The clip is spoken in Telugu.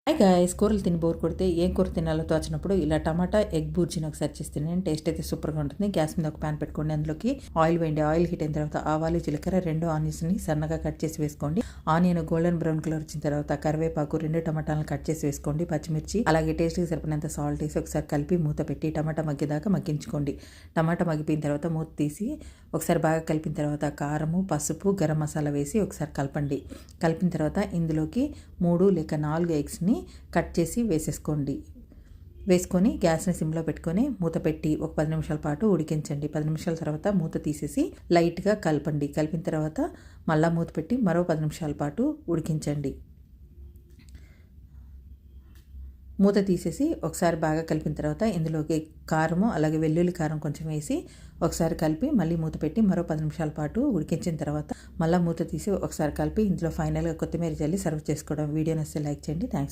హాయ్ గాయ్స్, కూరలు తిని బోర్ కొడితే ఏం కూర తినాలో తోచినప్పుడు ఇలా టమాటా ఎగ్ బూర్జీని ఒకసారి చేస్తే టేస్ట్ అయితే సూపర్గా ఉంటుంది. గ్యాస్ మీద ఒక ప్యాన్ పెట్టుకోండి, అందులోకి ఆయిల్ వేయండి. ఆయిల్ హీట్ అయిన తర్వాత ఆవాలు, జీలకర్ర, 2 ఆనియన్స్ని సన్నగా కట్ చేసి వేసుకోండి. ఆనియన్ గోల్డెన్ బ్రౌన్ కలర్ వచ్చిన తర్వాత కరివేపాకు, 2 టమాటాలను కట్ చేసి వేసుకోండి. పచ్చిమిర్చి, అలాగే టేస్ట్కి సరిపడినంత సాల్ట్ వేసి ఒకసారి కలిపి మూత పెట్టి టమాటా మగ్గేదాకా మగ్గించుకోండి. టమాటా మగ్గిపోయిన తర్వాత మూత తీసి ఒకసారి బాగా కలిపిన తర్వాత కారము, పసుపు, గరం మసాలా వేసి ఒకసారి కలపండి. కలిపిన తర్వాత ఇందులోకి 3 లేక 4 ఎగ్స్ని కట్ చేసి వేసుకొని గ్యాస్ని సిమ్లో పెట్టుకొని మూత పెట్టి ఒక 10 నిమిషాల పాటు ఉడికించండి. 10 నిమిషాల తర్వాత మూత తీసేసి లైట్గా కలపండి. కలిపిన తర్వాత మళ్ళీ మూత పెట్టి మరో 10 నిమిషాల పాటు ఉడికించండి. మూత తీసేసి ఒకసారి బాగా కలిపిన తర్వాత ఇందులోకి కారము, అలాగే వెల్లుల్లి కారం కొంచెం వేసి ఒకసారి కలిపి మళ్ళీ మూత పెట్టి మరో 10 నిమిషాల పాటు ఉడికించిన తర్వాత మళ్ళీ మూత తీసి ఒకసారి కలిపి ఇందులో ఫైనల్గా కొత్తిమీర జల్లి సర్వ్ చేసుకోవడం. వీడియో నచ్చితే లైక్ చేయండి. థ్యాంక్స్.